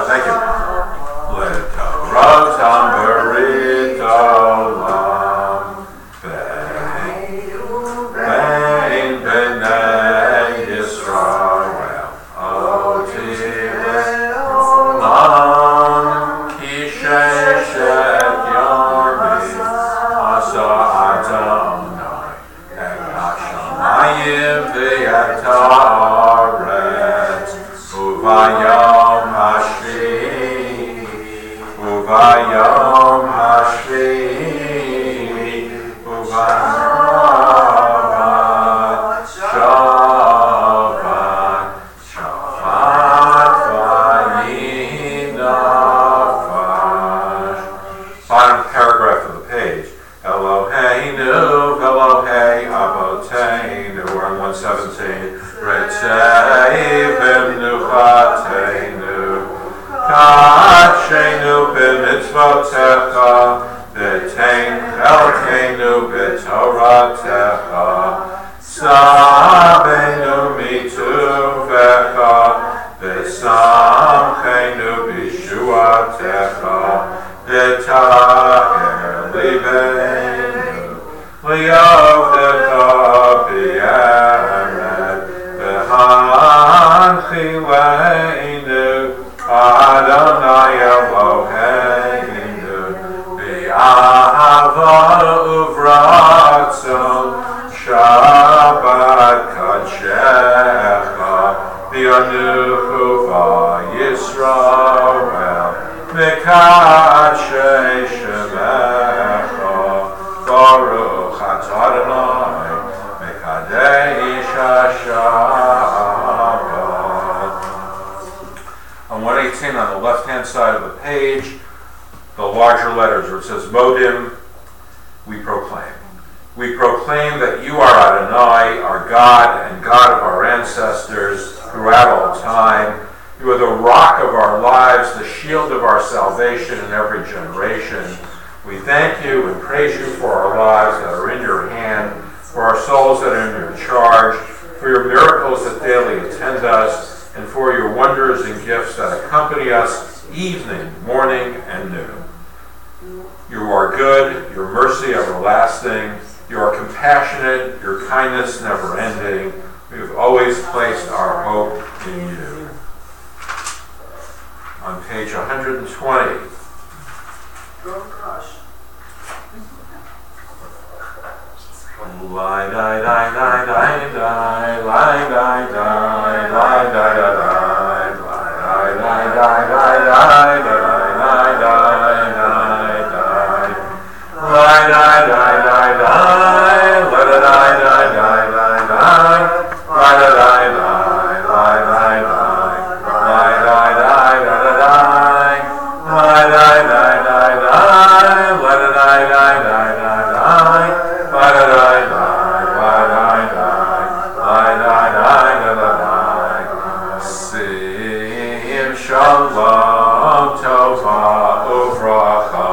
Thank you. Little rotam berito lam bein b'nei Yisrael otile lam ki sheshet yomi asa Adonai et hashamayim v'yataret uvayom Vayom Hashvi Uvavat Shabbat Vayinafash. Bottom paragraph of the page. Eloheinu Elohei Avoteinu. We're on 117. Retzei v'mnuchateinu Kachenu b'mitzvotecha v'tein chelkeinu b'toratecha Sabeinu mituvecha v'samcheinu b'shuatecha v'taher libeinu li'ovdecha b'yered v'hanchileinu Adonai Eloheinu B'ahava uvratzon Shabbat Kadshecha B'yanuchu v'Yisrael Mekadshei Shemecha Baruch Atah Adonai Mekadesh HaShabbat. On 118 on the left-hand side of the page, the larger letters where it says Modim, we proclaim. We proclaim that you are Adonai, our God and God of our ancestors throughout all time. You are the rock of our lives, the shield of our salvation in every generation. We thank you and praise you for our lives that are in your hand, for our souls that are in your charge, for your miracles that daily attend us, and for your wonders and gifts that accompany us evening, morning, and noon. You are good, your mercy everlasting, you are compassionate, your kindness never ending. We have always placed our hope in you. On page 120. Lie, die, die, die, die, die, lie, die, die, lie, die, die, die, lie, die, die, die, die, die, lie, die, die, die, let it die, die, die, die, die, lie, die, die, lie, die, die, die, die, let it die, lie, die, die, die, die, let it die, die, die, die, die, lie, die, die. Shalom tova uvracha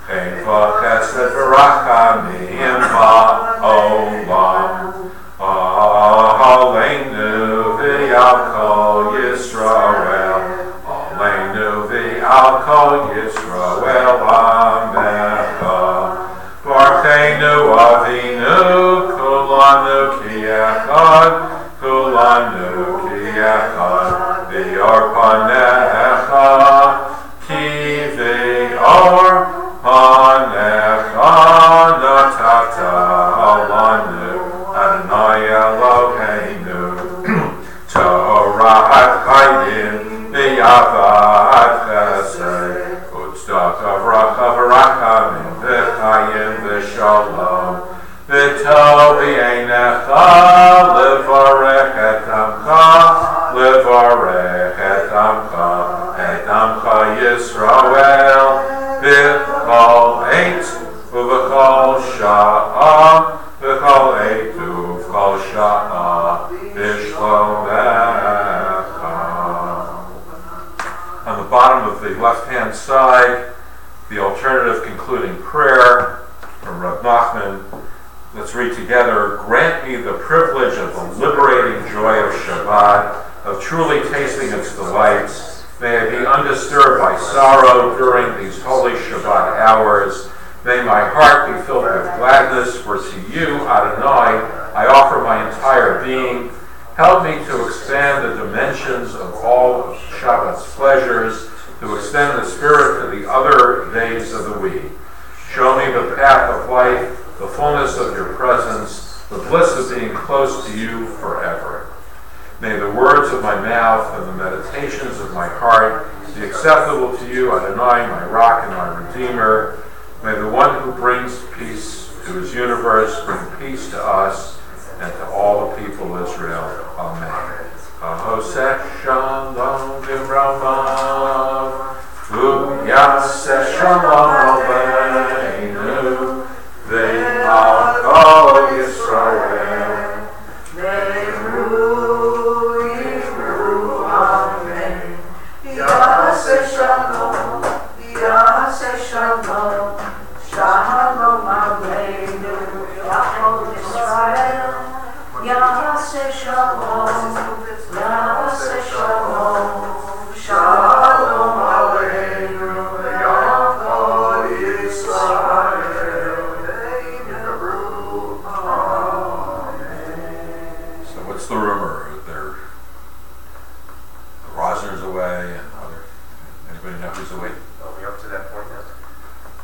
chayva chesed v'rachamim ba'olam aleinu v'al kol Yisrael aleinu v'al kol Yisrael amecha Barcheinu avinu kulanu ki echad V'yor panecha ki v'yor panecha natata alanu Adonai Eloheinu Torah chayim v'yavat chesed u'tzedakah v'racha v'rachamim v'chayim v'shalom v'tov v'einecha levarech et amcha Levarech et amcha Yisrael v'chol eit uv'chol sha'a v'chol eit uv'chol sha'a v'shlomecha. On the bottom of the left-hand side, the alternative concluding prayer from Rav Nachman. Let's read together. Grant me the privilege of the liberating joy of Shabbat, of truly tasting its delights, May I be undisturbed by sorrow during these holy Shabbat hours. May my heart be filled with gladness, for to you, Adonai, I offer my entire being. Help me to expand the dimensions of all of Shabbat's pleasures, to extend the Spirit to the other days of the week. Show me the path of life, the fullness of your presence, the bliss of being close to you forever. May the words of my mouth and the meditations of my heart be acceptable to you, Adonai, my rock and my redeemer. May the one who brings peace to his universe bring peace to us and to all the people of Israel. Amen. Ahoseh shalom v'rama, u'yaseh shalom aleinu, ve'al kol Yisrael. Yaseh shalom, Yaseh shalom, shalom aleinu, Yachol Yisrael. Yaseh shalom, Yaseh shalom, shalom aleinu, Yachol Yisrael. Amen. So what's the rumor? Rosner's away, and anybody know who's away? Are we up to that point now?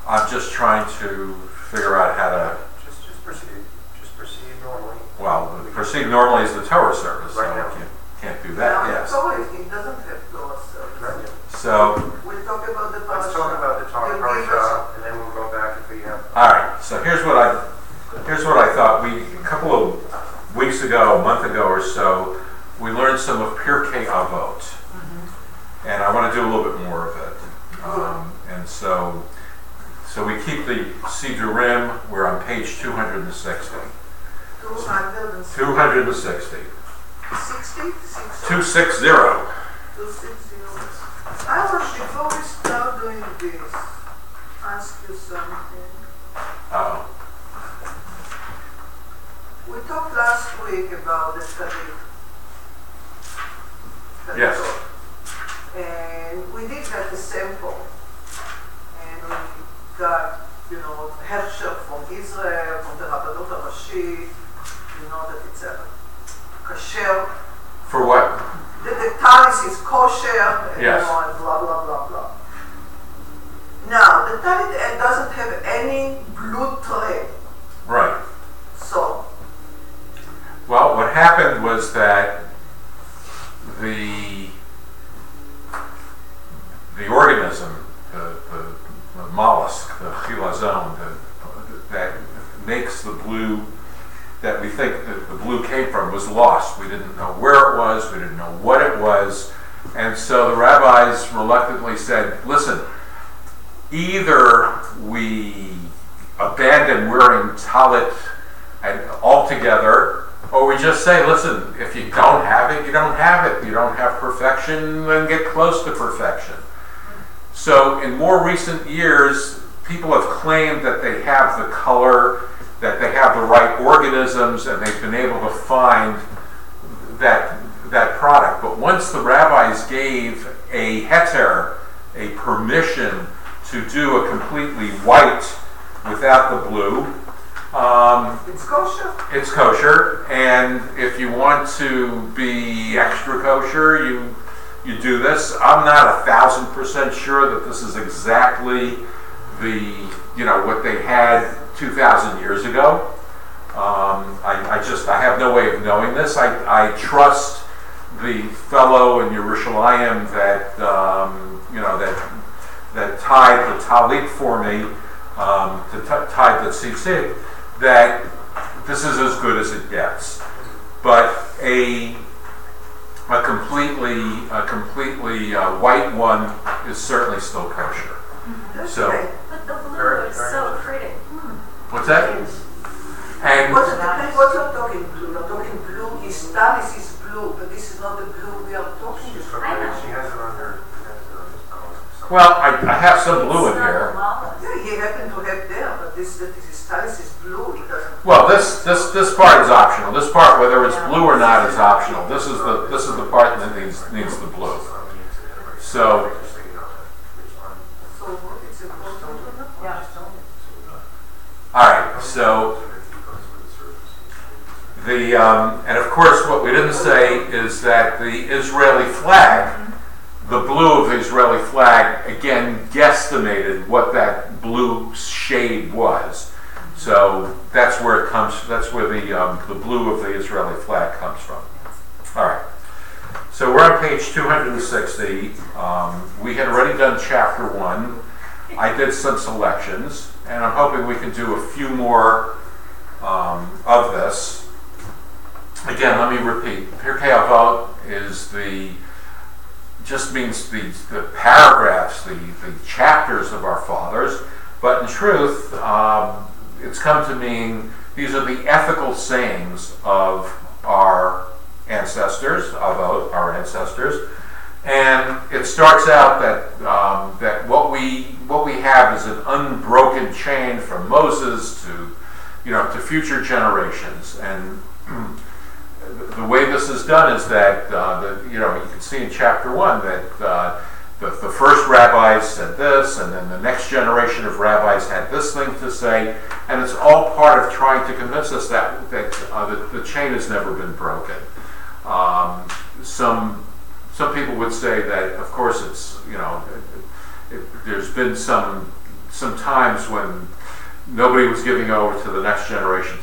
I'm just trying to figure out how to. Just proceed normally. Well, proceed normally is the Torah service, Right so now. we can't do that. Yes. It doesn't have Torah service. Right. So, We'll talk about the Let's parasha. talk about the Torah You give parasha, and then we'll go back if we have. all right. So here's what I thought. A couple of weeks ago, a month ago or so, we learned some of Pirkei Avot. And I want to do a little bit more of it. And so we keep the Sidurim. We're on page 260. 260. 260. 260. 260. I want, before we start doing this, ask you something. Uh-oh. We talked last week about the Tariq. Yes. And we did get the sample, and we got, Hersher from Israel, from the Rabbanut HaRashit, that it's a kasher. For what? The talis is kosher, and, Yes. and blah, blah, blah, blah. Now, the talis doesn't have any blue thread. Right. So, Well, what happened was that the organism, the mollusk, the chilazone, that makes the blue, that we think that the blue came from, was lost. We didn't know where it was, we didn't know what it was, and so the rabbis reluctantly said, listen, either we abandon wearing talit altogether, or we just say, listen, if you don't have it, you don't have it. You don't have perfection, then get close to perfection. So in more recent years, people have claimed that they have the color, that they have the right organisms, and they've been able to find that product. But once the rabbis gave a heter, a permission to do a completely white without the blue, it's kosher. it's kosher, and if you want to be extra kosher, you do this. I'm not 1,000% sure that this is exactly what they had 2,000 years ago. I have no way of knowing this. I trust the fellow in Yerushalayim that that tied the talit for me, tied the tzitzit, that this is as good as it gets. But a completely white one is certainly still kosher. So, But the blue is so pretty. what's that? And What you're talking blue? You're talking blue. His talis is blue, but this is not the blue we are talking She's about. I know. she has it on her. well, I have some blue in here. Yeah, he happened to have there, but this his talis is blue. It doesn't. Well, this part is optional. This part, whether it's blue or not, is optional. This is the part that needs the blue. So, Just so you know that it's on. So what is important to know? Yeah. all right, so and of course what we didn't say is that the Israeli flag, the blue of the Israeli flag, again guesstimated what that blue shade was. So that's where it comes. That's where the blue of the Israeli flag comes from. All right. So we're on page 260. We had already done chapter 1. I did some selections, and I'm hoping we can do a few more of this. Again, let me repeat. Pirkei Avot is just means the paragraphs, the chapters of our fathers, but in truth, it's come to mean these are the ethical sayings of our ancestors, Avot, our ancestors, and it starts out that what we have is an unbroken chain from Moses to future generations, and the way this is done is that you can see in chapter 1 that the first rabbis said this, and then the next generation of rabbis had this thing to say, and it's all part of trying to convince us that the chain has never been broken. Some people would say that, of course, it's there's been some times when nobody was giving over to the next generation,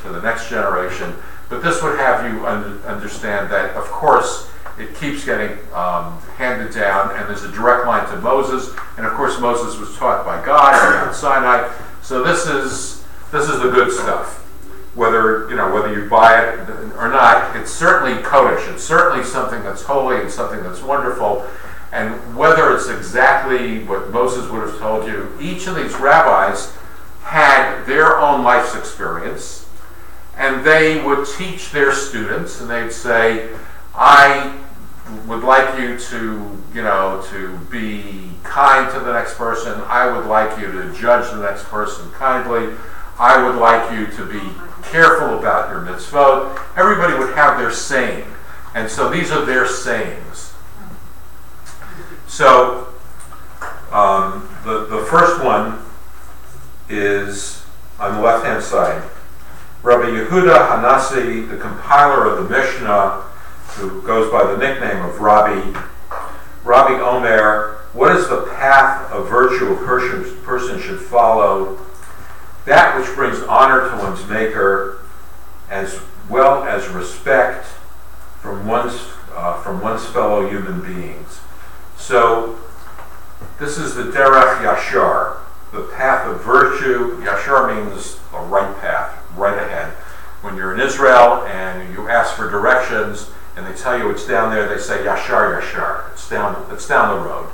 but this would have you understand that, of course, it keeps getting handed down, and there's a direct line to Moses, and of course Moses was taught by God on Mount Sinai. So this is the good stuff. Whether you buy it or not, it's certainly Kodesh. It's certainly something that's holy and something that's wonderful. And whether it's exactly what Moses would have told you, each of these rabbis had their own life's experience, and they would teach their students, and they'd say, I would like you to be kind to the next person. I would like you to judge the next person kindly. I would like you to be careful about your mitzvot. Everybody would have their saying. And so these are their sayings. So the first one is on the left-hand side. Rabbi Yehuda Hanasi, the compiler of the Mishnah, who goes by the nickname of Rabbi Omer, what is the path of virtue a person should follow? That which brings honor to one's maker, as well as respect from one's fellow human beings. So this is the Derech Yashar, the path of virtue. Yashar means a right path, right ahead. When you're in Israel and you ask for directions and they tell you it's down there, they say Yashar, Yashar. It's down the road.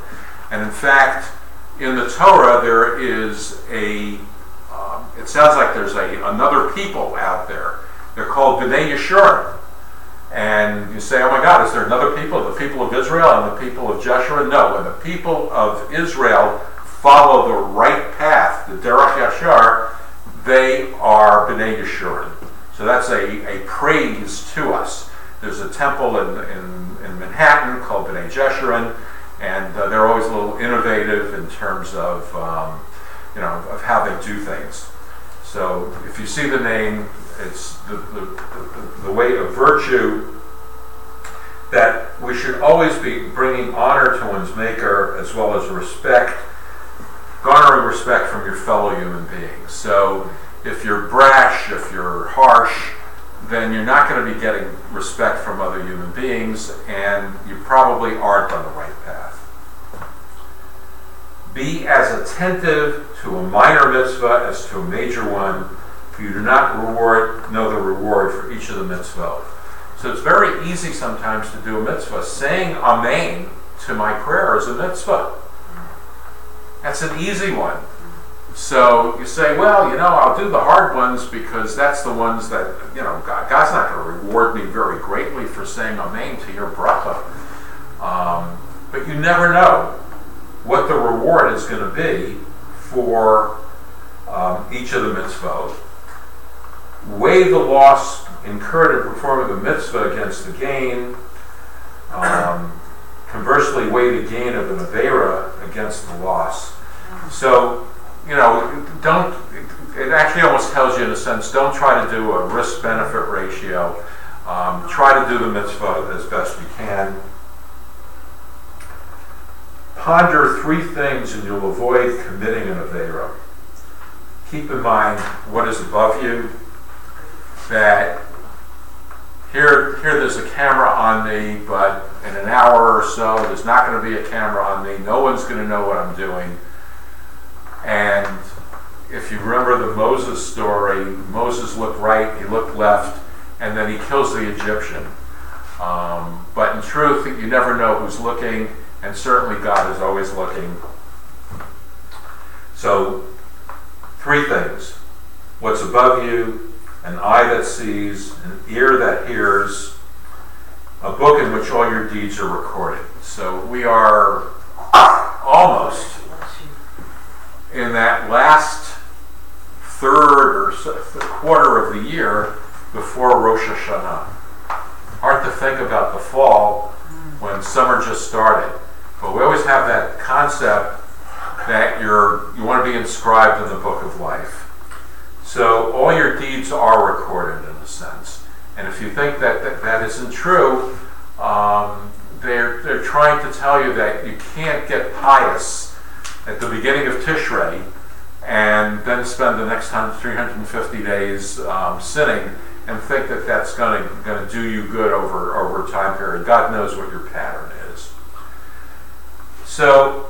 And in fact, in the Torah there is it sounds like there's another people out there. They're called Bnei Yeshurun. And you say, oh my God, is there another people? The people of Israel and the people of Jeshurun? No, when the people of Israel follow the right path, the Derech Yashar, they are Bnei Yeshurun. So that's a praise to us. There's a temple in Manhattan called Bnei Jeshurun, and they're always a little innovative in terms of of how they do things. So if you see the name, it's the way of virtue that we should always be bringing honor to one's maker, as well as garnering respect from your fellow human beings. So if you're brash, if you're harsh, then you're not going to be getting respect from other human beings, and you probably aren't on the right path. Be as attentive to a minor mitzvah as to a major one, for you do not know the reward for each of the mitzvot. So it's very easy sometimes to do a mitzvah. Saying Amen to my prayer is a mitzvah. That's an easy one. So you say, well, I'll do the hard ones because that's the ones that, God's not going to reward me very greatly for saying Amen to your bracha. But you never know what the reward is going to be for each of the mitzvot. Weigh the loss incurred in performing the mitzvah against the gain. conversely weigh the gain of an Avera against the loss. So, you know, don't, it actually almost tells you in a sense, don't try to do a risk-benefit ratio. Try to do the mitzvah as best you can. Ponder 3 things and you'll avoid committing an Avera. Keep in mind what is above you, that here there's a camera on me, but in an hour or so there's not going to be a camera on me. No one's going to know what I'm doing. And if you remember the Moses story, Moses looked right, he looked left, and then he kills the Egyptian. But in truth, you never know who's looking, and certainly God is always looking. So, 3 things. What's above you, an eye that sees, an ear that hears, a book in which all your deeds are recorded. So we are almost in that last third or quarter of the year before Rosh Hashanah. Hard to think about the fall when summer just started, but we always have that concept that you want to be inscribed in the book of life. So all your deeds are recorded in a sense. And if you think that isn't true, they're trying to tell you that you can't get pious at the beginning of Tishrei and then spend the next 350 days sinning and think that that's going to do you good over a time period. God knows what your pattern is. So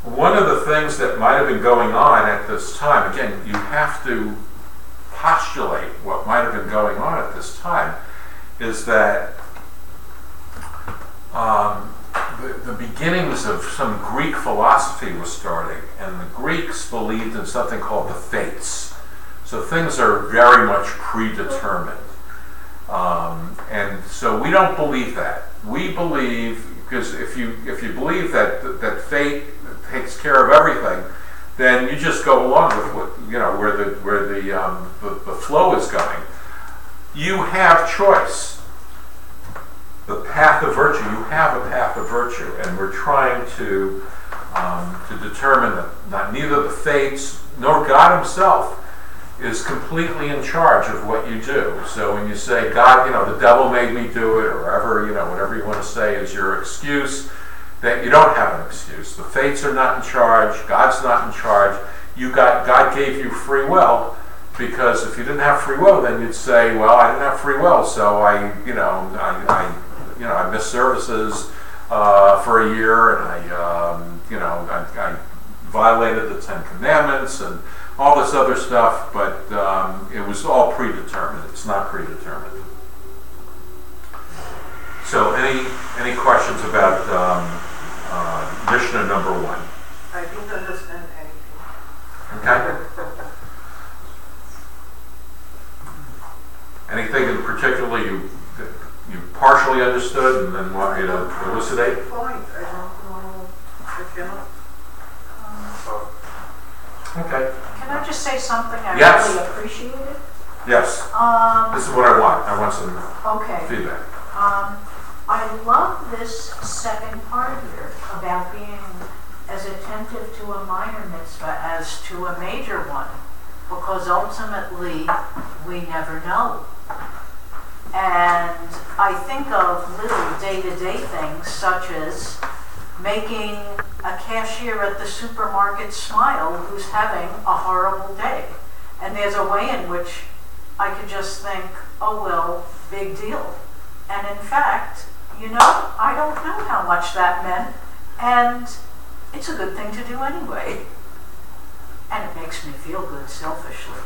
one of the things that might have been going on at this time, again, you have to postulate what might have been going on at this time, is that the beginnings of some Greek philosophy was starting, and the Greeks believed in something called the fates. So things are very much predetermined. And so we don't believe that. We believe, because if you believe that fate takes care of everything, then you just go along with what, you know, where the flow is going. You have choice. The path of virtue. You have a path of virtue, and we're trying to determine that neither the fates nor God Himself is completely in charge of what you do. So when you say, God, you know, the devil made me do it, or whatever you want to say is your excuse, that you don't have an excuse. The fates are not in charge. God's not in charge. God gave you free will, because if you didn't have free will, then you'd say, well, I didn't have free will, so I missed services for a year, and I violated the 10 Commandments and all this other stuff, but it was all predetermined. It's not predetermined. So any questions about Mishnah number 1? I didn't understand anything. Okay. Anything in particular you partially understood and then want me to elucidate? Good point. I don't know. I cannot. Okay. Can I just say something? I Yes. really appreciate it. Yes. This is what I want. I want some Okay. feedback. I love this second part here about being as attentive to a minor mitzvah as to a major one, because ultimately we never know. And I think of little day-to-day things such as making a cashier at the supermarket smile who's having a horrible day. And there's a way in which I could just think, oh well, big deal. And in fact, I don't know how much that meant, and it's a good thing to do anyway. And it makes me feel good selfishly.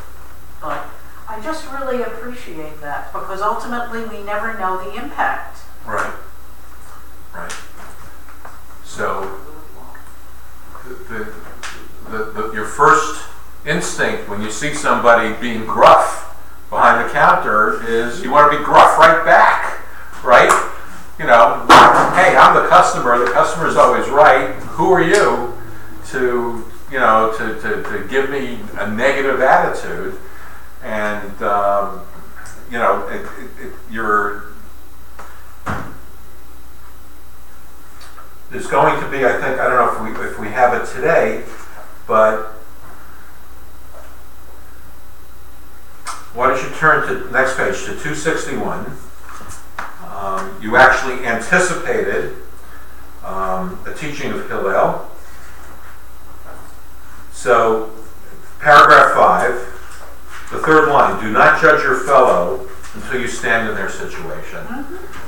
But I just really appreciate that, because ultimately we never know the impact. Right. So your first instinct when you see somebody being gruff behind the counter is you want to be gruff right back, right? Hey, I'm the customer. The customer's always right. Who are you to give me a negative attitude? And is going to be, I think, I don't know if we have it today, but why don't you turn to next page to 261. You actually anticipated a teaching of Hillel. So, paragraph 5, the third line, do not judge your fellow until you stand in their situation.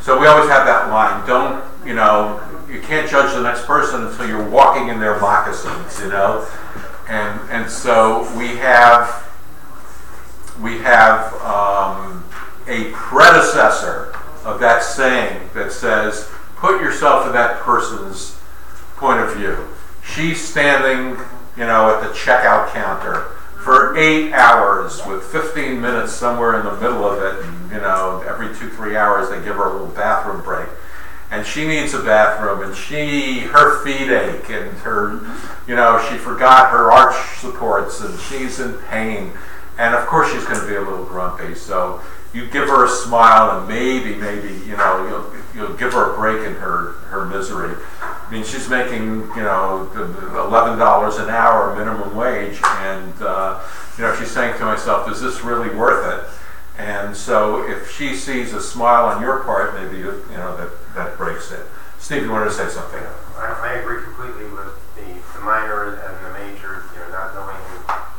So we always have that line, don't, you can't judge the next person until you're walking in their moccasins, and so we have a predecessor of that saying that says, put yourself in that person's point of view. She's standing, at the checkout counter for 8 hours with 15 minutes somewhere in the middle of it, and, every 2-3 hours they give her a little bathroom break. And she needs a bathroom, and her feet ache, and she forgot her arch supports, and she's in pain. And of course she's going to be a little grumpy, so you give her a smile, and maybe, you'll give her a break in her misery. I mean, she's making, $11 an hour minimum wage, and, she's saying to herself, is this really worth it? And so if she sees a smile on your part, maybe, that breaks it. Steve, you wanted to say something? I agree completely with the minor and the major, not knowing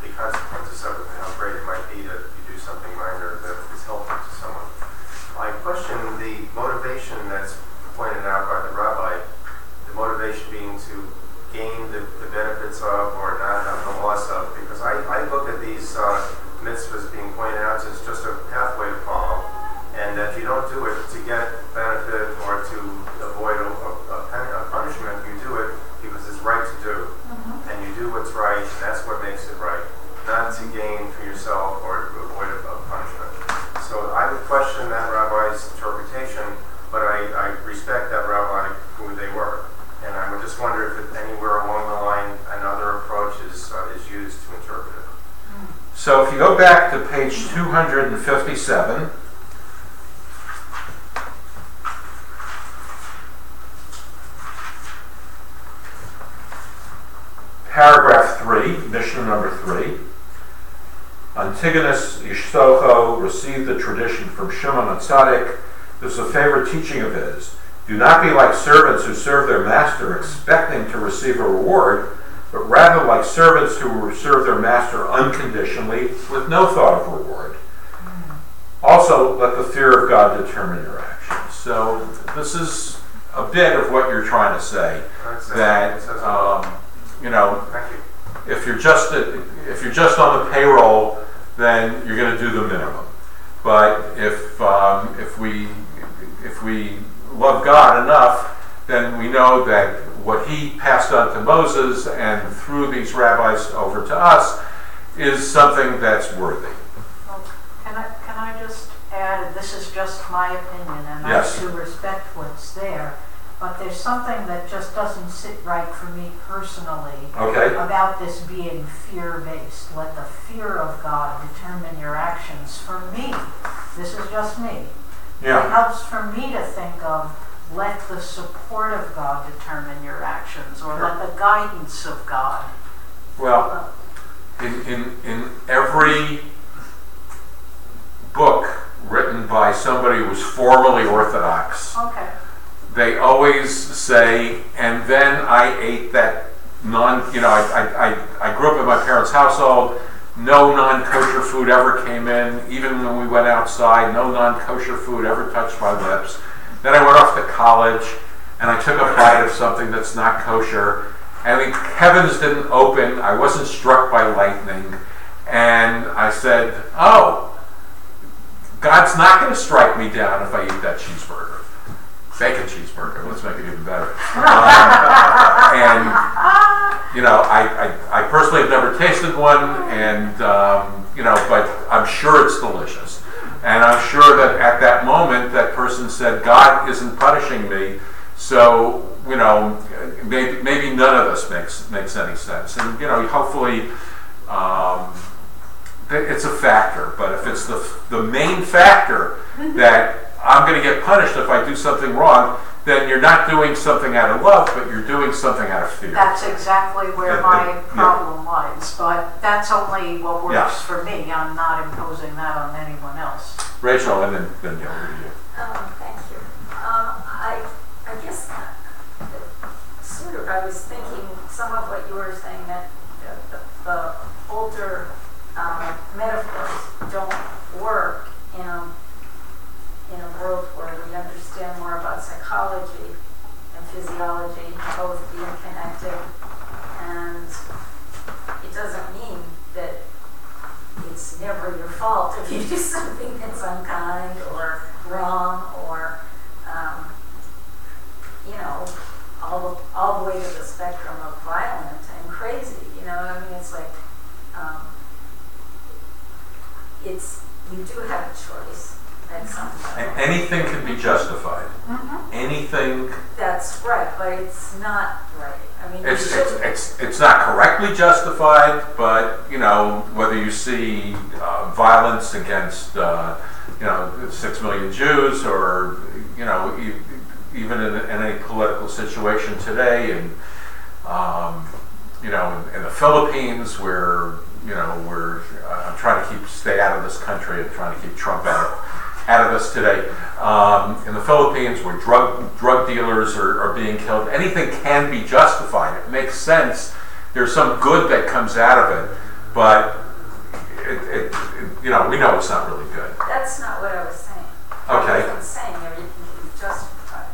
the consequences of it and how great it might be that you do something minor that is helpful to someone. I question the motivation that's pointed out by the rabbi, the motivation being to gain the benefits of or not have the loss of, because I look at these mitzvahs being pointed out as just a pathway to follow, and that you don't do it to get benefit or to avoid a punishment. You do it because it's right to do, and you do what's right, and that's what makes it right, not to gain for yourself or to avoid a punishment. So I would question that rabbi's interpretation, but I respect that rabbi who they were, and I would just wonder if anywhere along the line another approach is used to interpret it. So if you go back to page 257, paragraph 3, Mishnah number 3, Antigonus Ishtocho received the tradition from Shimon HaTzadik. This is a favorite teaching of his. Do not be like servants who serve their master expecting to receive a reward, but rather like servants who serve their master unconditionally with no thought of reward. Also, let the fear of God determine your actions. So this is a bit of what you're trying to say, that if you're just on the payroll, then you're going to do the minimum. But if we love God enough, then we know that what He passed on to Moses and through these rabbis over to us is something that's worthy. Well, can I just add, this is just my opinion, and yes. I do respect what's there, but there's something that just doesn't sit right for me personally about this being fear-based. Let the fear of God determine your actions. For me, this is just me. Yeah. It helps for me to think of let the support of God determine your actions, or let the guidance of God. Well, in every book written by somebody who was formerly Orthodox, they always say, and then I ate that I grew up in my parents' household. No non-kosher food ever came in. Even when we went outside, no non-kosher food ever touched my lips. Then I went off to college, and I took a bite of something that's not kosher, and the heavens didn't open. I wasn't struck by lightning, and I said, oh, God's not going to strike me down if I eat that cheeseburger. Bacon cheeseburger, let's make it even better. I personally have never tasted one, and but I'm sure it's delicious. And I'm sure that at that moment, that person said, God isn't punishing me, so, maybe none of this makes any sense. And, hopefully, it's a factor, but if it's the main factor that I'm going to get punished if I do something wrong, then you're not doing something out of love, but you're doing something out of fear. That's exactly where Yeah, my yeah. problem lies, but that's only what works Yeah. for me. I'm not imposing that on anyone else. Rachel, and then you'll review. Thank you. I guess sort of I was thinking some of what you were saying, that the older metaphors don't work in a world where we understand more about psychology and physiology, both being connected, and it doesn't mean that it's never your fault if you do something that's unkind or wrong or, all the way to the spectrum of violent and crazy. I mean, it's like, you do have a choice at some level. Anything can be justified. Mm-hmm. Anything. That's right, but it's not right. I mean, It's not correctly justified, but whether you see violence against 6 million Jews, or even in any political situation today, and in the Philippines, where I'm trying to stay out of this country and trying to keep Trump out of this today. In the Philippines, where drug dealers are being killed, anything can be justified. It makes sense. There's some good that comes out of it, but we know it's not really good. That's not what I was saying. Okay. I wasn't saying everything can be justified.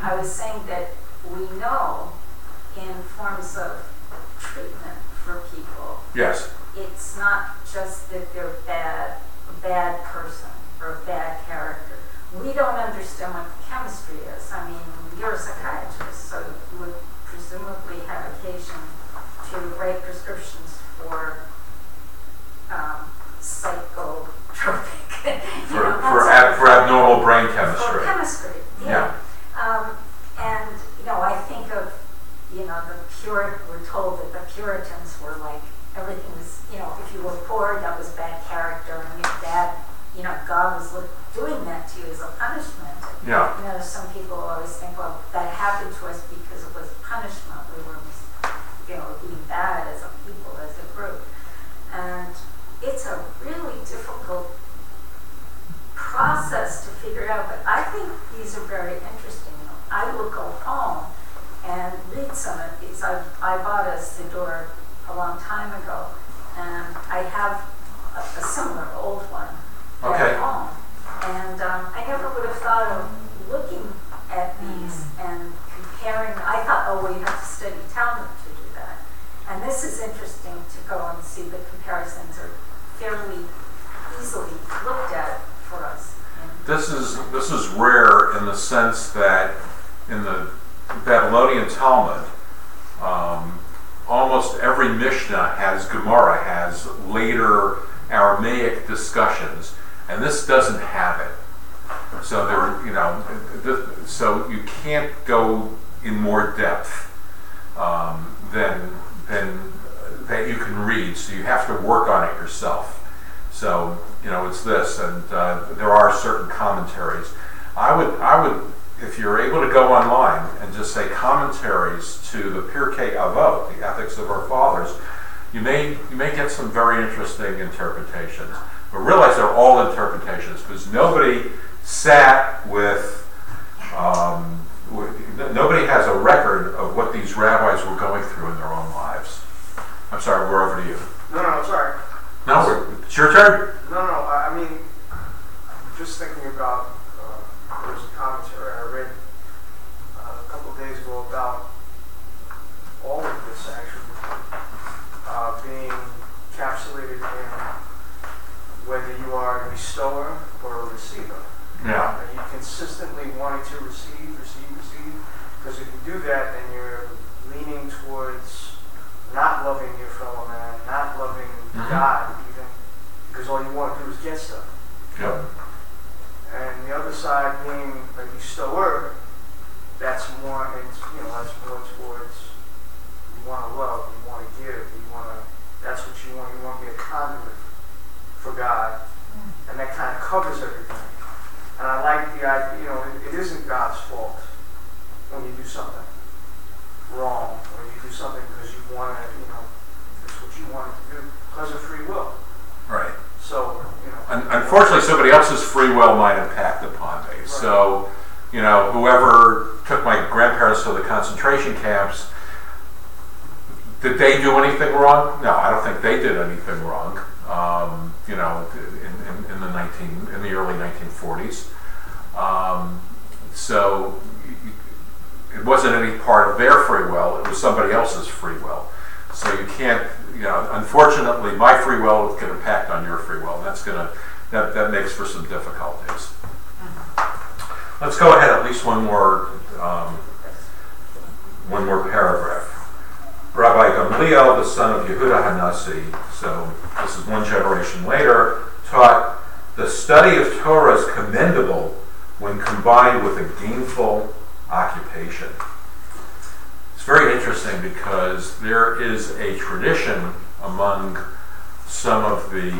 I was saying that we know in forms of treatment for people, Yes. it's not just that they're a bad person or a bad character. We don't understand what the chemistry is. I mean, you're a psychiatrist, so you would presumably have occasion to write prescriptions for psychotropic. For abnormal brain For chemistry. chemistry, Yeah. And I think of we're told that the Puritans were like, everything was, if you were poor, that was bad character, and God was doing that to you as a punishment. Yeah. Some people always think, well, that happened to us because it was punishment. We were, being bad as a people, as a group. And it's a really difficult process to figure out, but I think these are very interesting. I will go home and read some of these. I bought a Siddur a long time ago, and I have a similar old one Okay. at home. And I never would have thought of looking at these and comparing. I thought, well, you have to study Talmud to do that. And this is interesting to go and see the comparisons are fairly easily looked at for us. This is rare in the sense that in the Babylonian Talmud, almost every Mishnah Gemara has later Aramaic discussions, and this doesn't have it. So so you can't go in more depth than that you can read. So you have to work on it yourself. So it's this, and there are certain commentaries. I would, if you're able to go online and just say commentaries to the Pirkei Avot, the Ethics of Our Fathers, you may get some very interesting interpretations. But realize they're all interpretations, because nobody sat with, nobody has a record of what these rabbis were going through in their own lives. I'm sorry, we're over to you. No, sorry. No, it's your turn. No, I mean, just thinking about, there was a commentary I read a couple of days ago about all of this actually being encapsulated in whether you are a bestower or a receiver. Yeah. Are you consistently wanting to receive? Because if you do that, then you're leaning towards not loving your fellow man, not loving God even, because all you want to do is get stuff. Yep. And the other side being a bestower, that's more, that's more towards you want to love, you want to give, that's what you want to be a conduit for God, and that kind of covers everything. And I like the idea, it isn't God's fault somebody else's free will might impact upon me. So, whoever took my grandparents to the concentration camps, did they do anything wrong? No, I don't think they did anything wrong. In the early 1940s. So it wasn't any part of their free will, it was somebody else's free will. So you can't, unfortunately my free will can impact on your free will. That makes for some difficulties. Let's go ahead, at least one more paragraph. Rabbi Gamliel, the son of Yehuda Hanasi, so this is one generation later, taught the study of Torah is commendable when combined with a gainful occupation. It's very interesting because there is a tradition among some of the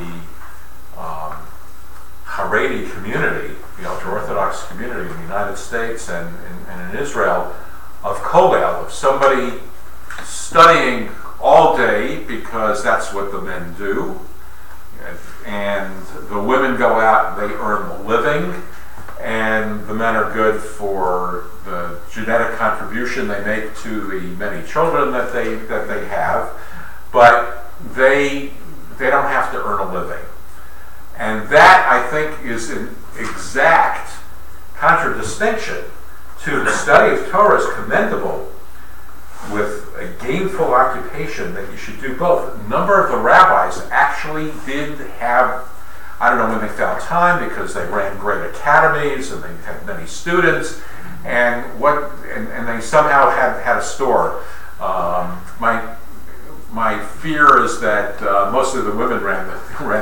Haredi community, the ultra-Orthodox community in the United States and in Israel, of kollel, of somebody studying all day because that's what the men do, and the women go out and they earn the living, and the men are good for the genetic contribution they make to the many children that they have, but they don't have to earn a living. And that, I think, is an exact contradistinction to the study of Torah is commendable with a gainful occupation, that you should do both. A number of the rabbis actually did have, I don't know when they found time, because they ran great academies and they had many students, and they somehow had a store. My fear is that mostly the women ran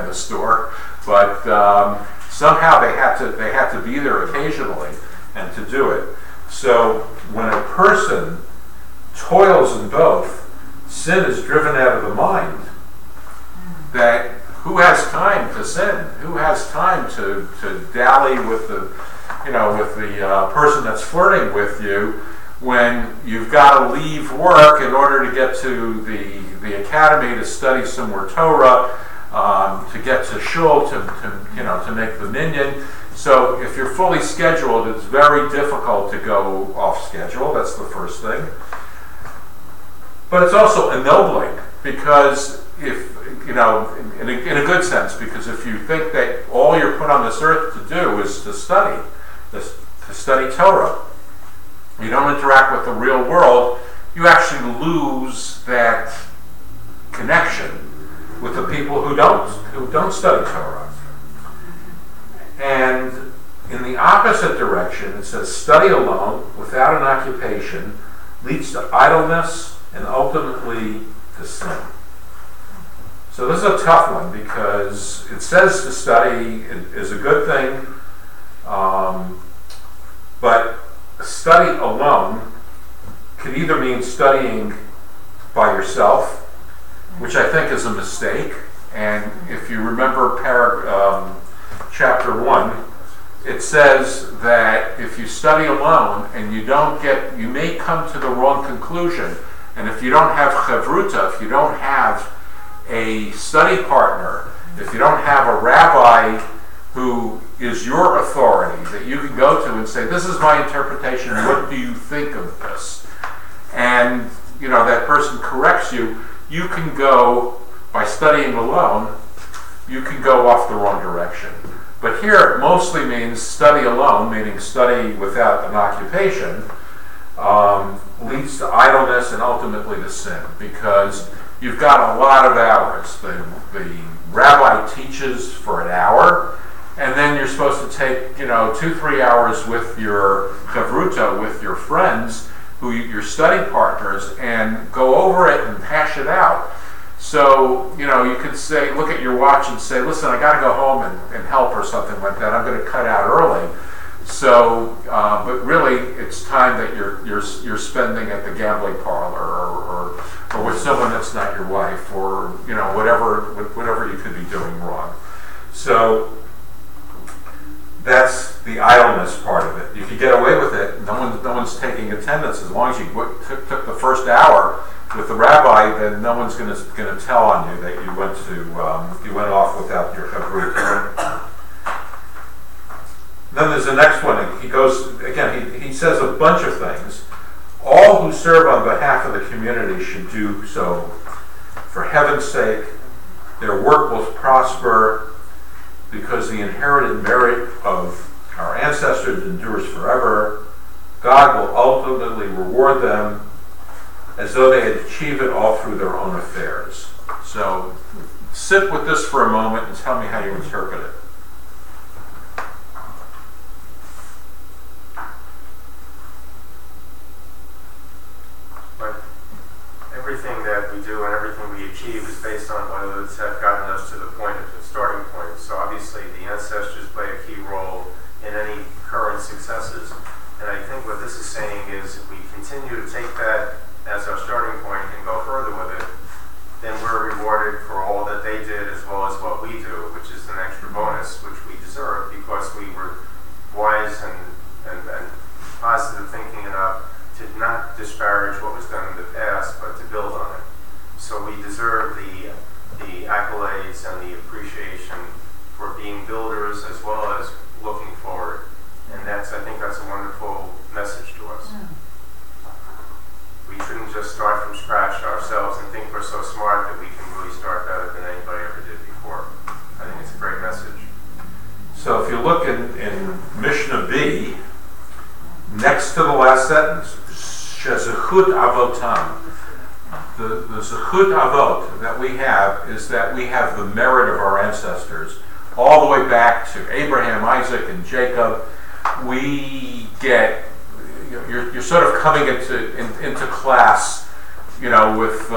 the store, but somehow they had to be there occasionally and to do it. So when a person toils in both, sin is driven out of the mind. That who has time to sin? Who has time to dally with the person that's flirting with you when you've got to leave work in order to get to the academy to study some more Torah, to get to shul, to make the minyan. So if you're fully scheduled, it's very difficult to go off schedule. That's the first thing. But it's also ennobling, because if, in a good sense, because if you think that all you're put on this earth to do is to study Torah, you don't interact with the real world, you actually lose that connection with the people who don't study Torah. And in the opposite direction, it says, study alone, without an occupation, leads to idleness and ultimately to sin. So this is a tough one, because it says to study is a good thing, but study alone can either mean studying by yourself, which I think is a mistake. And if you remember chapter 1, it says that if you study alone and you may come to the wrong conclusion. And if you don't have chavruta, if you don't have a study partner, if you don't have a rabbi who is your authority that you can go to and say, this is my interpretation, what do you think of this? And that person corrects you, you can go, by studying alone, you can go off the wrong direction. But here it mostly means study alone, meaning study without an occupation, leads to idleness and ultimately to sin, because you've got a lot of hours. The rabbi teaches for an hour, and then you're supposed to take 2-3 hours with your chavruta, with your friends, your study partners, and go over it and hash it out. So you could say, look at your watch and say, listen, I got to go home and help or something like that. I'm going to cut out early. So, but really, it's time that you're spending at the gambling parlor or with someone that's not your wife, or whatever you could be doing wrong. So that's the idleness part of it. You could get away with it. No one's taking attendance as long as you took the first hour with the rabbi. Then no one's going to tell on you that you went off without your chavruta. then there's the next one. He goes, again, he says a bunch of things. All who serve on behalf of the community should do so for heaven's sake. Their work will prosper because the inherited merit of our ancestors endures forever. God will ultimately reward them as though they had achieved it all through their own affairs. So sit with this for a moment and tell me how you interpret it. But everything that we do and everything we achieve is based on whether it's have gotten us to the point of the starting point. So obviously the ancestors play a key role in any current successes. And I think what this is saying is if we continue to take that as our starting point and go further with it, then we're rewarded for all that they did as well as what we do, which is an extra bonus, which we deserve because we were wise and positive thinking enough to not disparage what was done in the past, but to build on it. So we deserve the accolades and the appreciation for being builders as well as looking forward. And I think that's a wonderful message to us. We shouldn't just start from scratch ourselves and think we're so smart that we can really start better than anybody ever did before. I think it's a great message. So if you look in Mishnah B, next to the last sentence, Shezechut Avotam, the Zechut Avot that we have is that we have the merit of our ancestors all the way back to Abraham, Isaac, and Jacob. We get, you're sort of coming into class, with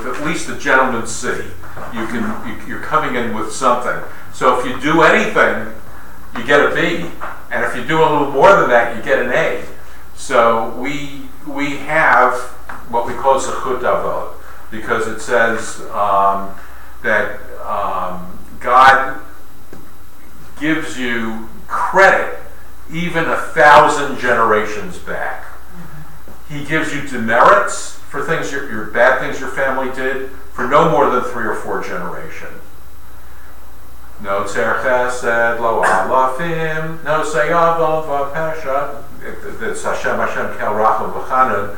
at least a gentleman's city. You're coming in with something. So if you do anything, you get a B, and if you do a little more than that, you get an A. So we have what we call Zechut Avot, because it says that God gives you credit even 1,000 generations back. He gives you demerits for things, your bad things your family did, for no more than 3 or 4 generations. No tzer chesed lo alafim, no sayavon v'pesha. That's Hashem kel rachum v'chanun.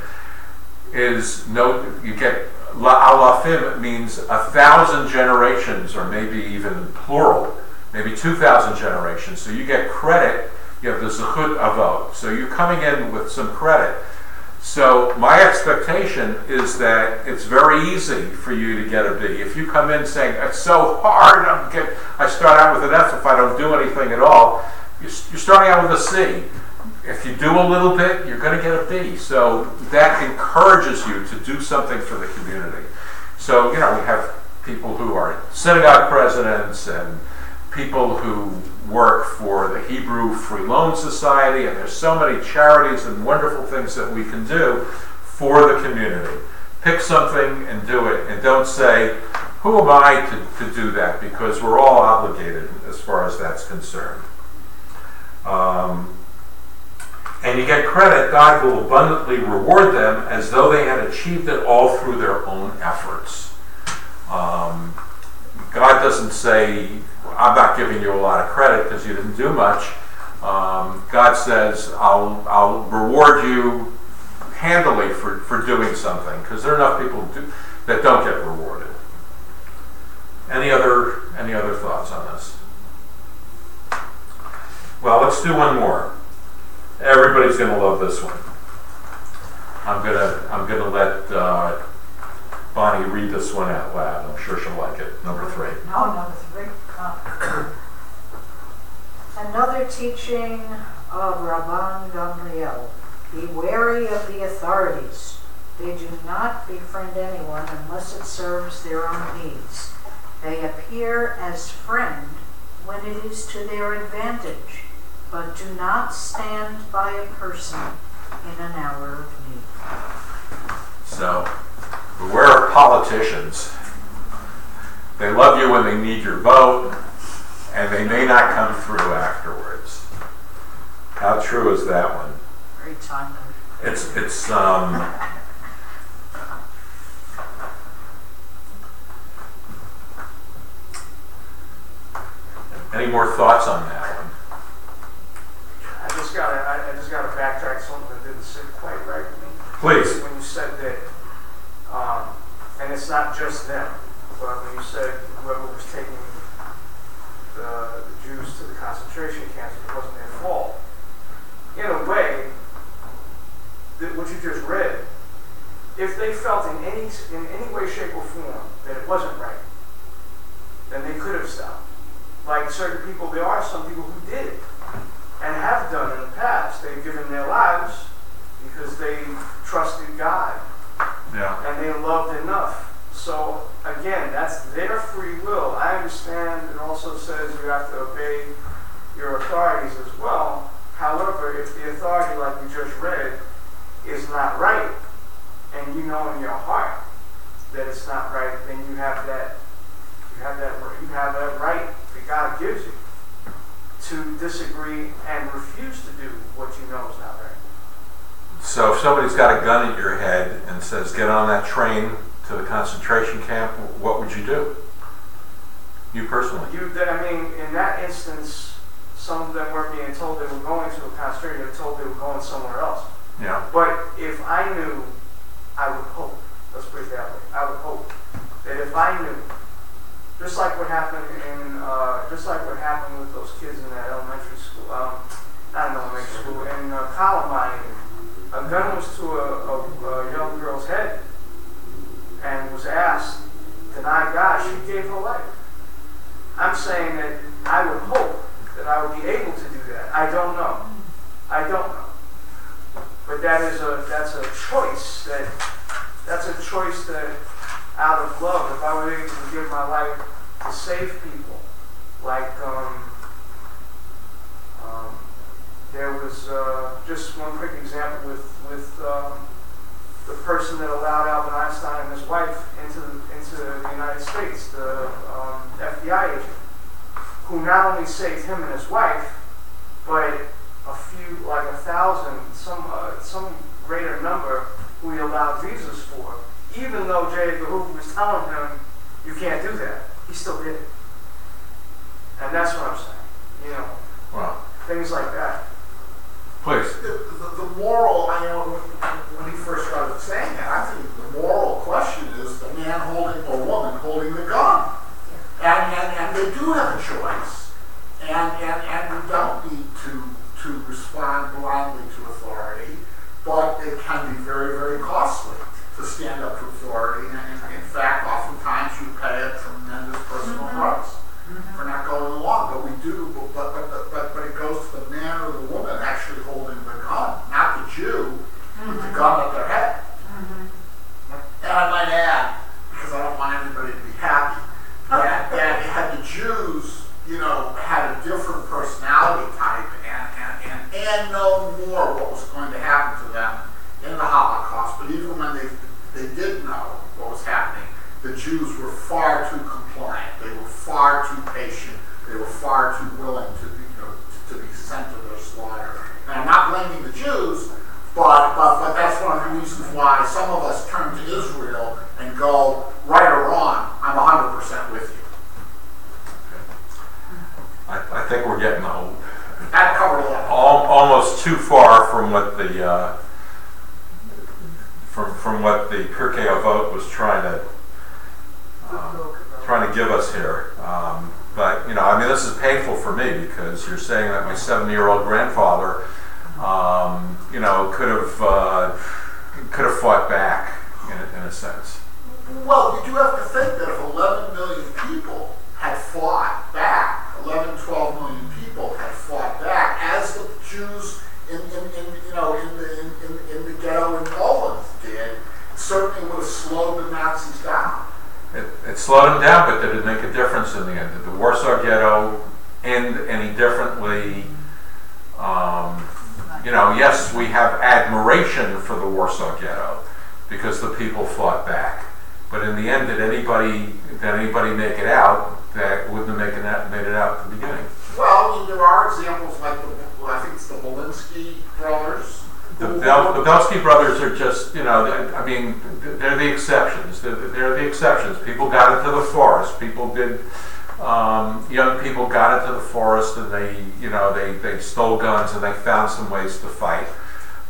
Is no, you get la alafim. It means 1,000 generations, or maybe even plural, maybe 2,000 generations. So you get credit. You have the Zechut Avot. So you're coming in with some credit. So my expectation is that it's very easy for you to get a B. If you come in saying, it's so hard, I start out with an F if I don't do anything at all, you're starting out with a C. If you do a little bit, you're going to get a B. So that encourages you to do something for the community. So, we have people who are synagogue presidents and people who work for the Hebrew Free Loan Society, and there's so many charities and wonderful things that we can do for the community. Pick something and do it, and don't say, who am I to do that, because we're all obligated as far as that's concerned. And you get credit. God will abundantly reward them as though they had achieved it all through their own efforts. God doesn't say, I'm not giving you a lot of credit because you didn't do much. God says, I'll reward you handily for doing something, because there are enough people that don't get rewarded. Any other thoughts on this? Well, let's do one more. Everybody's going to love this one. I'm gonna let Bonnie read this one out loud. I'm sure she'll like it. Number 3. No, number 3. Another teaching of Rabban Gamliel. Be wary of the authorities. They do not befriend anyone unless it serves their own needs. They appear as friend when it is to their advantage, but do not stand by a person in an hour of need. So, beware of politicians. They love you when they need your vote, and they may not come through afterwards. How true is that one? Very timely. It's any more thoughts on that? didn't sit quite right with me. Please. When you said that, and it's not just them, but when you said whoever was taking the Jews to the concentration camps, it wasn't their fault. In a way, what you just read, if they felt in any way, shape, or form that it wasn't right, then they could have stopped. Like certain people, there are some people who did and have done in the past. They've given their lives because they trusted God. Yeah. And they loved enough. So again, that's their free will. I understand it also says you have to obey your authorities as well. However, if the authority, like we just read, is not right, and you know in your heart that it's not right, then you have that right that God gives you to disagree and refuse to do what you know is not right. So if somebody's got a gun at your head and says, get on that train to the concentration camp, what would you do? You personally? In that instance, some of them weren't being told they were going to a concentration, they were told they were going somewhere else. Yeah. But if I knew, I would hope, let's put it that way, I would hope that if I knew, just like what happened with those kids in that elementary school, not an elementary school, in Columbine, a gun was to a young girl's head and was asked, deny God, she gave her life. I'm saying that I would hope that I would be able to do that. I don't know. But that's a choice that out of love, if I were able to give my life to save people, like there was just one quick example with the person that allowed Albert Einstein and his wife into the United States, the FBI agent, who not only saved him and his wife, but a few, like 1,000, some greater number who he allowed visas for, even though J. Edgar Hoover was telling him, you can't do that. He still did it. And that's what I'm saying. Wow. Things like that. Please. The moral, when he first started saying that, I think the moral question is the man holding or woman holding the gun. And they do have a choice. And we don't need to respond blindly to authority, but it can be very, very costly to stand up to authority. And in fact, oftentimes you pay a tremendous personal price for not going along. But we do, but it goes to the man or the woman actually holding the gun, not the Jew with the gun at their head. And I might add, because I don't want anybody to be happy, that had the Jews, had a different personality type and know more what was going to happen to them in the Holocaust, but even when they did know what was happening, the Jews were far too compliant. They were far too patient. They were far too willing to be sent to their slaughter. And I'm not blaming the Jews, but that's one of the reasons why some of us turn to Israel and go, right or wrong, I'm 100% with you. I think we're getting That covered a lot. almost too far from what the from what the Pirkei Avot was trying to give us here. But this is painful for me because you're saying that my 70-year-old grandfather, could have fought back in a sense. Well, you do have to think that if 11 million people had fought back, 11, 12 million people had fought back, as the Jews in the ghetto in Poland did, it certainly would have slowed the Nazis down. It slowed them down, but did it make a difference in the end? Did the Warsaw Ghetto end any differently? Yes, we have admiration for the Warsaw Ghetto because the people fought back. But in the end, did anybody make it out that wouldn't have made it out at the beginning? Well, there are examples like I think it's the Belinsky brothers. The Belsky brothers are just, they're the exceptions. They're the exceptions. People got into the forest. People did. Young people got into the forest and they stole guns and they found some ways to fight.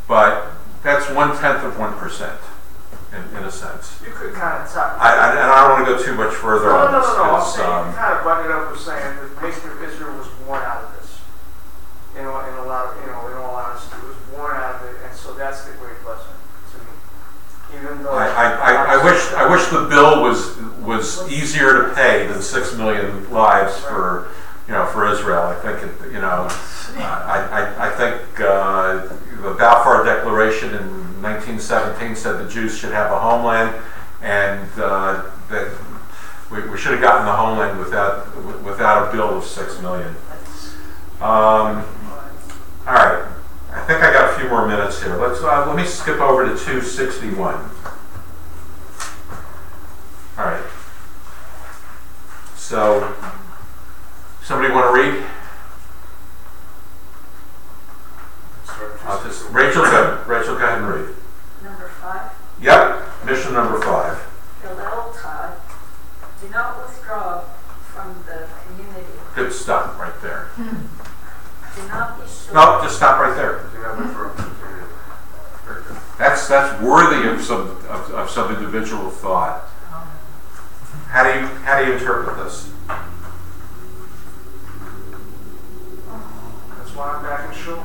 but that's 1/10 in a sense. You could kind of talk. And I don't want to go too much further on No. this. I'm 'Cause, saying you kind of buttoned it up with saying that the nation of Israel was born out of this. In a lot of, in all honesty, it was born out of it, and so that's the great lesson to me. Even though I wish the bill was easier to pay than 6 million lives for Israel. I think I think the Balfour Declaration in 1917 said the Jews should have a homeland, and that we should have gotten the homeland without a bill of 6 million. All right, I think I got a few more minutes here. Let me skip over to 261. All right. So, somebody want to read? Rachel, go ahead and read. Number 5. Yep, mission number 5. Hillel taught, do not withdraw from the community. Good stuff right there. Do not be sure. No, just stop right there. Do not withdraw from the community. Very good. That's worthy of some individual thought. How do you interpret this? that's why I'm back in shul.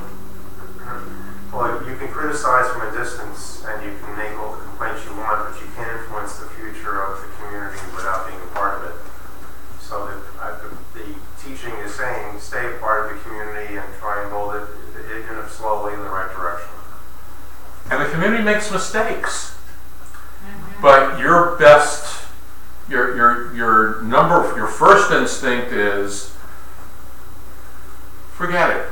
Well, you can criticize from a distance and you can make all the complaints you want, but you can't influence the future of the community without being a part of it. So the teaching is saying stay a part of the community and try and mold it, even if slowly, in the right direction. And the community makes mistakes, but your best, your first instinct is forget it.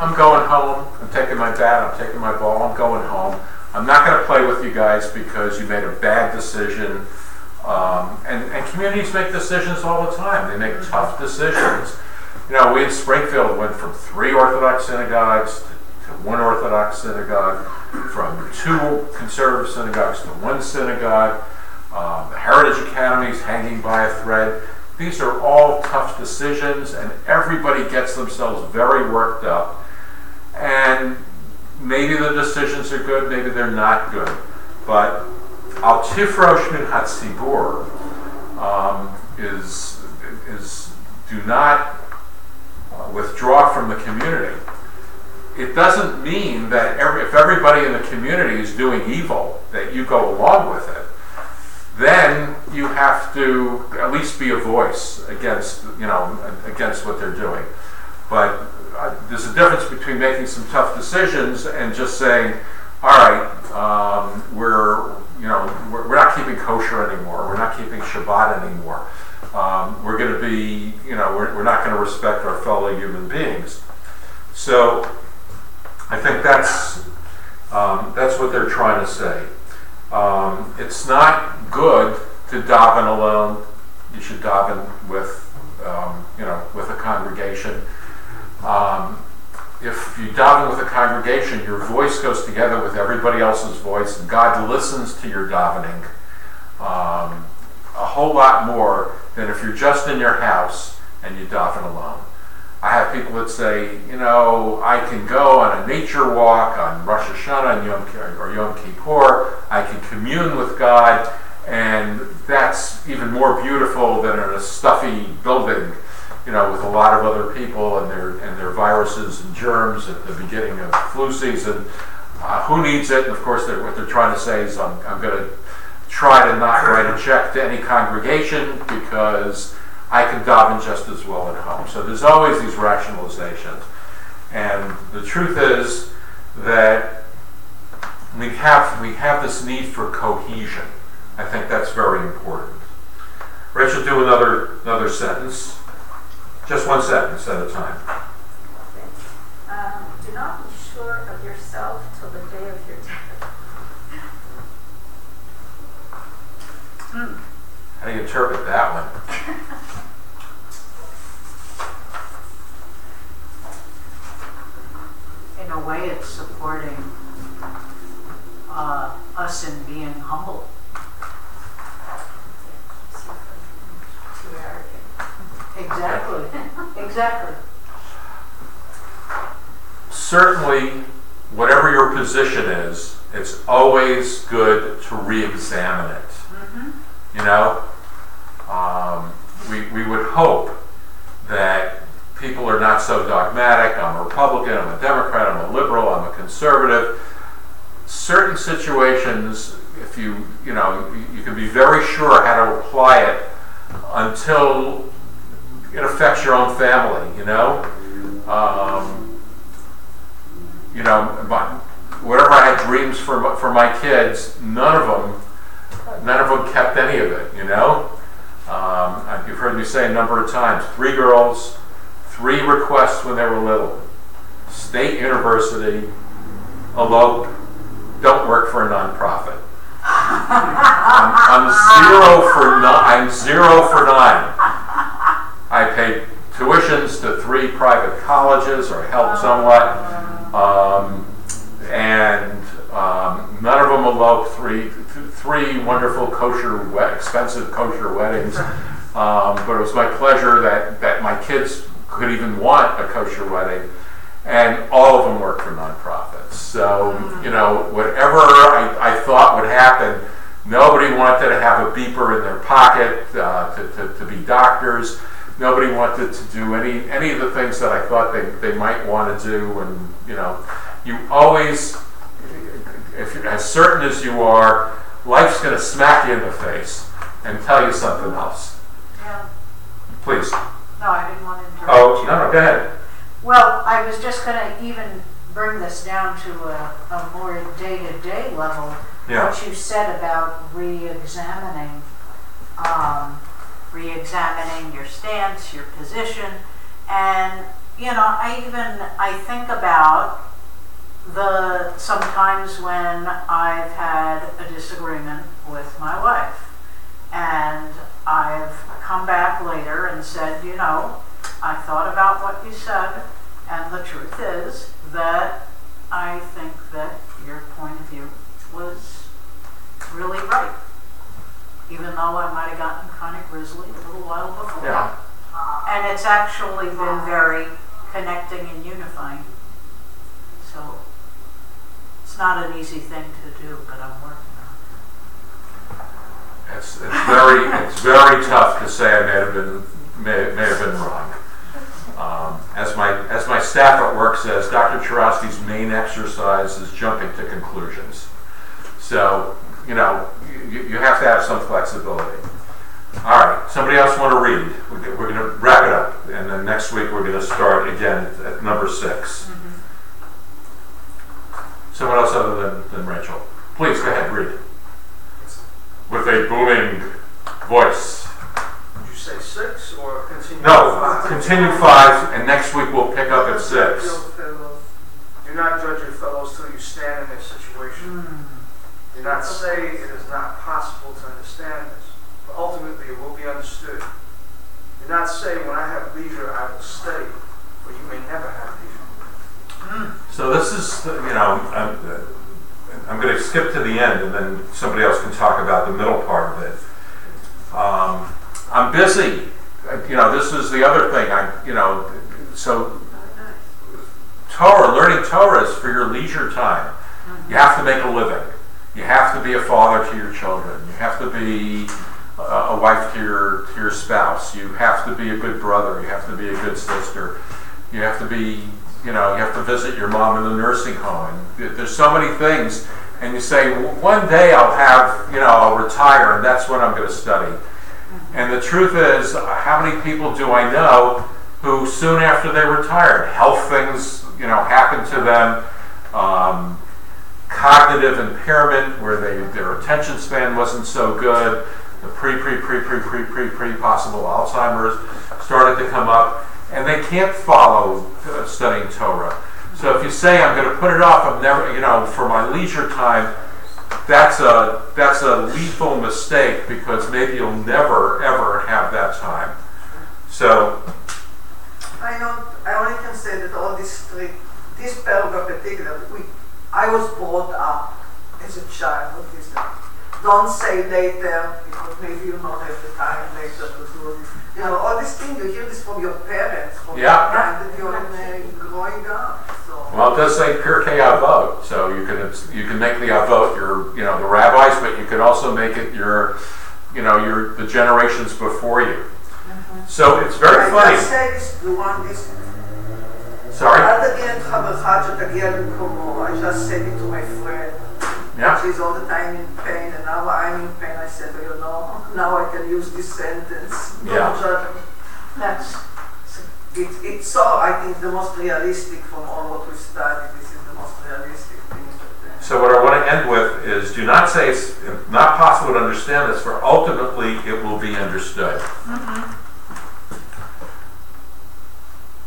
I'm going home. I'm taking my bat. I'm taking my ball. I'm going home. I'm not going to play with you guys because you made a bad decision. And communities make decisions all the time. They make tough decisions. We in Springfield went from 3 Orthodox synagogues to 1 Orthodox synagogue, from 2 conservative synagogues to 1 synagogue. The Heritage Academy is hanging by a thread. These are all tough decisions, and everybody gets themselves very worked up. And maybe the decisions are good, maybe they're not good. But al tifrosh min hatzibur is do not withdraw from the community. It doesn't mean that if everybody in the community is doing evil, that you go along with it. Then you have to at least be a voice against what they're doing. But there's a difference between making some tough decisions and just saying, all right, we're not keeping kosher anymore. We're not keeping Shabbat anymore. We're going to be, we're not going to respect our fellow human beings. So I think that's what they're trying to say. It's not good to daven alone. You should daven with a congregation. If you daven with a congregation, your voice goes together with everybody else's voice, and God listens to your davening a whole lot more than if you're just in your house and you daven alone. I have people that say, I can go on a nature walk on Rosh Hashanah and Yom Kippur. I can commune with God, and that's even more beautiful than in a stuffy building, with a lot of other people and their viruses and germs at the beginning of flu season. Who needs it? And of course, what they're trying to say is, I'm going to try to not write a check to any congregation because I can daven just as well at home. So there's always these rationalizations. And the truth is that we have this need for cohesion. I think that's very important. Rachel, do another sentence. Just one sentence at a time. Do not be sure of yourself till the day of your death. How do you interpret that one? In a way, it's supporting us in being humble. Too arrogant. Exactly. Exactly. Certainly, whatever your position is, it's always good to re-examine it. You know, we would hope that people are not so dogmatic. I'm a Republican, I'm a Democrat, I'm a liberal, I'm a conservative. Certain situations, if you can be very sure how to apply it until it affects your own family, whatever I had dreams for my kids, none of them kept any of it, You've heard me say a number of times, 3 girls, 3 requests when they were little. State university, elope, don't work for a nonprofit. I'm 0 for 9. I paid tuitions to 3 private colleges, or helped somewhat, and none of them eloped. 3 wonderful expensive kosher weddings, but it was my pleasure that my kids could even want a kosher wedding, and all of them worked for nonprofits. So, whatever I thought would happen, nobody wanted to have a beeper in their pocket to be doctors. Nobody wanted to do any of the things that I thought they might want to do. And, you always, if you're as certain as you are, life's going to smack you in the face and tell you something else. Yeah. Please. No, I didn't want to interrupt Oh, you. no, go ahead. Well, I was just going to even bring this down to a more day-to-day level. Yeah. What you said about re-examining your stance, your position, and I think about sometimes when I've had a disagreement with my wife, and I've come back later and said, I thought about what you said, and the truth is that I think that your point of view was really right, even though I might have gotten kind of grizzly a little while before. Yeah. And it's actually been very connecting and unifying. So it's not an easy thing to do, but I'm working on it. It's very tough to say I may have been wrong. As my staff at work says, Dr. Churowsky's main exercise is jumping to conclusions. So, you have to have some flexibility. All right, somebody else want to read? We're going to wrap it up, and then next week we're going to start again at number 6. Someone else other than Rachel. Please, go ahead, read. With a booming voice. Did you say 6 or continue? No, 5? continue 5, and next week we'll pick up at 6. Do not judge your fellows till you stand in their situation. Do not say it is not possible to understand this, but ultimately it will be understood. Do not say, when I have leisure, I will study, for you may never have leisure. So this is, I'm going to skip to the end, and then somebody else can talk about the middle part of it. I'm busy. This is the other thing. So learning Torah is for your leisure time. You have to make a living. You have to be a father to your children. You have to be a wife to your spouse. You have to be a good brother. You have to be a good sister. You have to be, you have to visit your mom in the nursing home. And there's so many things. And you say, one day I'll retire, and that's when I'm going to study. And the truth is, how many people do I know who soon after they retired, health things, happened to them, cognitive impairment where their attention span wasn't so good, the possible Alzheimer's started to come up, and they can't follow studying Torah. So if you say, I'm going to put it off, I'm never, for my leisure time, that's a lethal mistake, because maybe you'll never ever have that time. So I only can say that all this paragraph particular, I was brought up as a child with this. don't say later, because maybe you not have the time later to do it. You know, all these things, you hear this from your parents, from the Yeah. time that you're growing up, so. Well, it does say Pirkei Avot, so you can make the Avot your, you know, the rabbis, but you could also make it your, you know, the generations before you. So it's very I funny. just say this, the one is, Sorry? אל תגיד את חברך שתגיע למקומו. I just said it to my friend. Yeah. She's all the time in pain, and now I'm in pain. I said, well, you know, now I can use this sentence. Don't Yeah. judge me. That's, It's so, I think, the most realistic from all what we studied. This is the most realistic thing. So what I want to end with is, do not say it's not possible to understand this, for ultimately it will be understood.